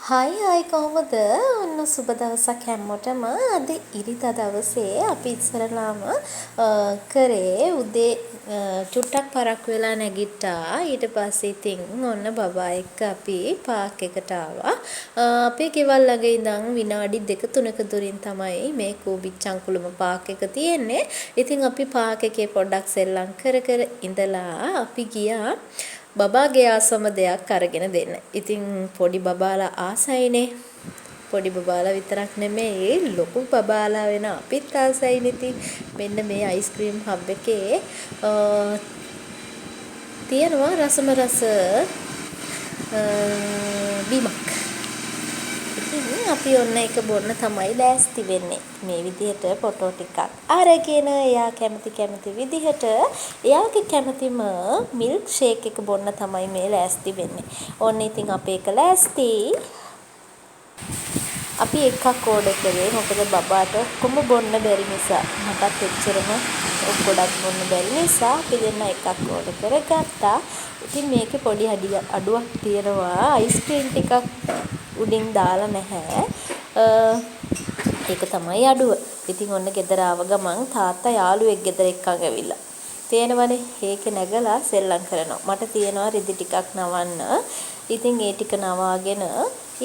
හයි කොහොමද? ඔන්න සුබ දවසක් හැමෝටම. අද ඉරිදා දවසේ අපි ඉස්සරලාම කරේ උදේ චුට්ටක් පරක් වෙලා නැගිට්ටා. ඊට පස්සේ ඉතින් ඔන්න බබා එක්ක අපි පාක් එකට ආවා. අපේ ගෙවල් ළඟ ඉඳන් විනාඩි 2-3ක දුරින් තමයි මේ කූබිච්චංකුළුම පාක් එක තියෙන්නේ. ඉතින් අපි පාක් එකේ පොඩ්ඩක් සෙල්ලම් කර කර ඉඳලා අපි ගියා බබාගේ ආසම දෙයක් අරගෙන දෙන්න. ඉතින් පොඩි බබාලා ආසයිනේ. පොඩි බබාලා විතරක් නෙමෙයි ලොකු බබාලා වෙන අපිත් ආසයිනේ. ඉතින් මෙන්න මේ අයිස්ක්‍රීම් හබ් එකේ තියෙනවා රසම රස බීමක්. ඉතින් අපි ඔන්න එක බොන්න තමයි ලෑස්ති වෙන්නේ. මේ විදිහට ෆොටෝ ටිකක් අරගෙන එයා කැමති විදිහට එයාගේ කැමතිම මිල්ක් ෂේක් එක බොන්න තමයි මේ ලෑස්ති වෙන්නේ. ඔන්න ඉතින් අපි එක ලෑස්ති. අපි එකක් ඕඩර් කළේ මොකද බබාට ඔක්කොම බොන්න බැරි නිසා. මටත් එච්චරම ගොඩක් බොන්න බැරි නිසා අපි දෙන්න එකක් ඕඩර් කරගත්තා. ඉතින් මේකේ පොඩි අඩුවක් තියෙනවා. අයිස්ක්‍රීම් ටිකක් උඩින් දාලා නැහැ. ඒක තමයි අඩුව. ඉතින් ඔන්න ගෙදර ආව ගමන් තාත්තා යාළුවෙක් ගෙදර එක්කන් ඇවිල්ලා. තේනවනේ ඒකේ නැගලා සෙල්ලම් කරනවා. මට තියෙනවා රිදි ටිකක් නවන්න. ඉතින් ඒ ටික නවාගෙන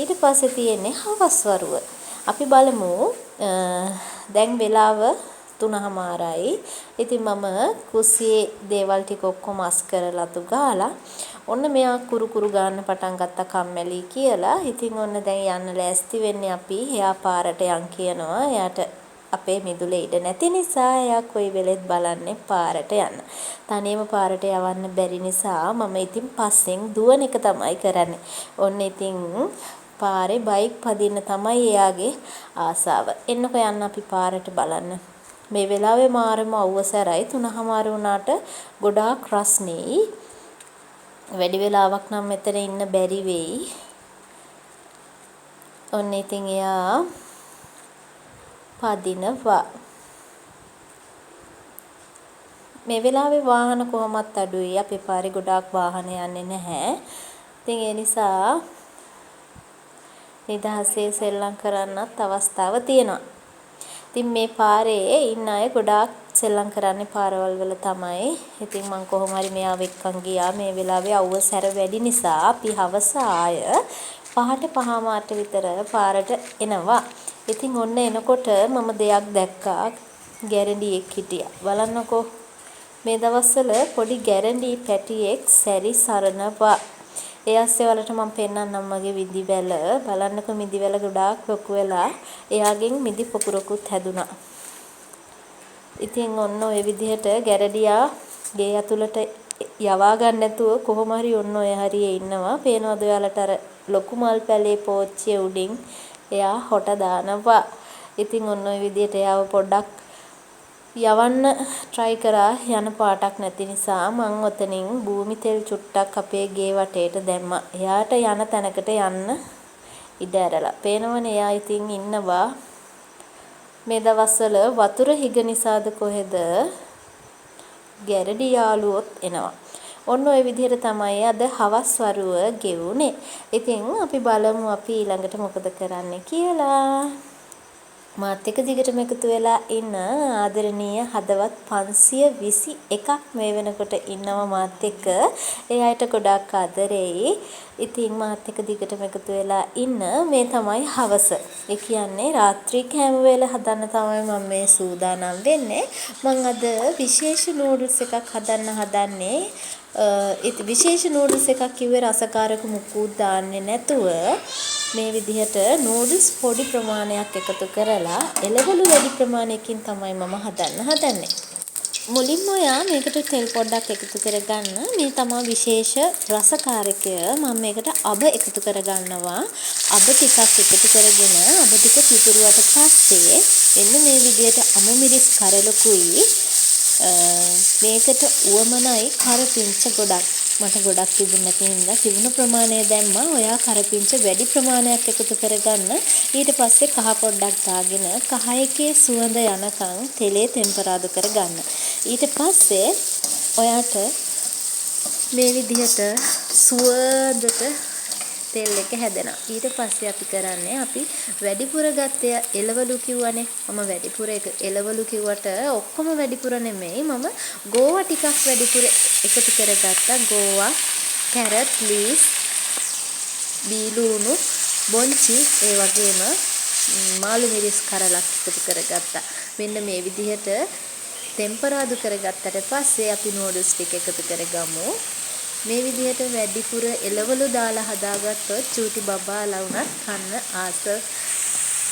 ඊට පස්සේ තියෙන්නේ හවස් වරුව. අපි බලමු දැන් වෙලාව 3:00යි. ඉතින් මම කුස්සියේ දේවල් ටික ඔක්කොම අස් කරලා තු ගාලා ඔන්න මෙයා කුරු ගන්න පටන් ගත්ත කම්මැලි කියලා. ඉතින් ඔන්න දැන් යන්න ලෑස්ති වෙන්නේ අපි. එයා පාරට යන් කියනවා. එයාට අපේ මිදුලේ ඉඩ නැති නිසා එයා කොයි වෙලෙත් බලන්නේ පාරට යන්න. තනියම පාරට යවන්න බැරි නිසා මම ඉතින් පස්සෙන් දුවන එක තමයි කරන්නේ. ඔන්න ඉතින් පාරේ බයික් පදින්න තමයි එයාගේ ආසාව. එන්නකෝ යන්න අපි පාරට බලන්න. මේ වෙලාවේ මාරම අවුවසරයි 3:00 වුණාට ගොඩාක් රස්නේ. වැඩි වෙලාවක් නම් මෙතන ඉන්න බැරි වෙයි. ඔන්න ඉතින් එයා පදිනවා. මේ වෙලාවේ වාහන කොහොමත් අඩුයි. අපේ පාරේ ගොඩාක් වාහන යන්නේ නැහැ. ඉතින් ඒ නිසා නිදහසේ සෙල්ලම් කරන්නත් අවස්ථාව තියෙනවා. ඉතින් මේ පාරේ ඉන්න අය ගොඩාක් සෙල්ලම් කරන්නේ පාරවල් වල තමයි. ඉතින් මං කොහොම හරි මෙයාව එක්කන් ගියා. මේ වෙලාවේ අවුවසැර වැඩි නිසා අපි හවස ආය 5:05 විතර පාරට එනවා. ඉතින් ඔන්න එනකොට මම දෙයක් දැක්කා. ගැරන්ඩියෙක් හිටියා. බලන්නකෝ මේ දවස්වල පොඩි ගැරන්ඩි පැටියෙක් සැරි සරනවා. ඒ ඇස්සේ වලට මම පෙන්නන්නම් මගේ මිදිවැල. බලන්නකෝ මිදිවැල ගොඩාක් ලොකු වෙලා එයාගෙන් මිදි පොකුරකුත් හැදුනා. ඉතින් ඔන්න ඔය විදිහට ගැරඩියා ගේ ඇතුළට යවා ගන්න නැතුව කොහොම හරි ඔන්න ඔය හරියේ ඉන්නවා. පේනවද ඔයාලට අර ලොකු මල් පැලේ පෝච්චිය උඩින් එයා හොට දානවා. ඉතින් ඔන්න ඔය විදිහට එයාව පොඩ්ඩක් යවන්න try කරා. යන පාටක් නැති නිසා මං ඔතනින් භූමි තෙල් චුට්ටක් අපේ ගේ වටේට දැම්මා. එයාට යන තැනකට යන්න ඉඩ ඇරලා. පේනවනේ එයා ඉතින් ඉන්නවා. මේ දවස්වල වතුර හිග නිසාද කොහෙද ගැරඩි යාළුවොත් එනවා. ඔන්න ඔය විදිහට තමයි අද හවස් වරුව ගෙවුනේ. ඉතින් අපි බලමු අපි ඊළඟට මොකද කරන්න කියලා. මාත් එක්ක දිගටම එකතු වෙලා ඉන්න ආදරණීය හදවත් 521ක් මේ වෙනකොට ඉන්නවා මාත් එක්ක. ඒ අයට ගොඩාක් ආදරෙයි. ඉතින් මාත් එක්ක දිගටම එකතු වෙලා ඉන්න. මේ තමයි හවස. ඒ කියන්නේ රාත්‍රී කෑම වේල හදන්න තමයි මම මේ සූදානම් වෙන්නේ. මම අද විශේෂ නූඩල්ස් එකක් හදන්න හදන්නේ. විශේෂ නූඩල්ස් එකක් කිව්වේ රසකාරක මුකුත් දාන්නේ නැතුව මේ විදිහට නූඩල්ස් පොඩි ප්‍රමාණයක් එකතු කරලා එළවලු වැඩි ප්‍රමාණයකින් තමයි මම හදන්නේ. මුලින්ම ඔයා මේකට තෙල් පොඩ්ඩක් එකතු කරගන්න. මේ තමයි විශේෂ රසකාරකය. මම මේකට අබ එකතු කරගන්නවා. අබ ටිකක් එකතු කරගෙන අබ ටික පිපුරුවට පස්සේ එන්න මේ විදිහට අමු මිරිස් කරලකුයි මේකට උවමනයි කරපිංච ගොඩක්. මට ගොඩක් තිබුණ නැති හින්දා තිබුණ ප්‍රමාණය දැම්මා. ඔයා කරපිංච වැඩි ප්‍රමාණයක් එකතු කරගන්න. ඊට පස්සේ කහ පොඩ්ඩක් දාගෙන කහ එකේ සුවඳ යනකම් තෙලේ ටෙම්පරාදු කරගන්න. ඊට පස්සේ ඔයාට මේ විදිහට සුවඳට තෙල් එක හැදෙනවා. ඊට පස්සේ අපි කරන්නේ අපි වැඩිපුර ගත්තේ එළවලු කිව්වනේ. මම වැඩිපුර එළවලු කිව්වට ඔක්කොම වැඩිපුර නෙමෙයි. මම ගෝවා ටිකක් වැඩිපුර එකතු කරගත්තා. ගෝවා, කැරට්, ලීස්, බීලුණු, බොන්චි ඒ වගේම මාළු මිරිස් කරලක් එකතු කරගත්තා. මෙන්න මේ විදිහට ටෙම්පරාදු කරගත්තට පස්සේ අපි නූඩල්ස් ටික එකතු කරගමු. මේ විදිහට වැඩිපුර එළවලු දාලා හදාගත්තොත් චූටි බබාලා වුණත් කන්න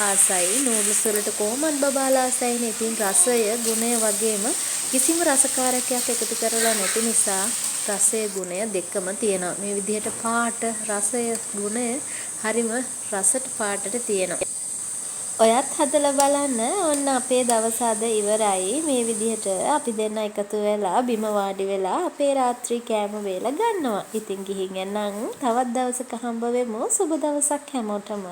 ආසයි. නූඩල්ස් වලට කොහොමද බබාලා ආසයිනේ. ඉතින් රසය, ගුණය වගේම කිසිම රසකාරකයක් එකතු කරලා නැති නිසා රසය, ගුණය දෙකම තියෙනවා. මේ විදිහට පාට, රසය, ගුණය හරිම රසට පාටට තියෙනවා. ඔයත් හදලා බලන්න. ඔන්න අපේ දවස අද ඉවරයි. මේ විදිහට අපි දෙන්න එකතු වෙලා බිම වාඩි වෙලා අපේ රාත්‍රී කෑම වේල ගන්නවා. ඉතින් ගිහින් එන්නම්. තවත් දවසක හම්බ වෙමු. සුබ දවසක් හැමෝටම.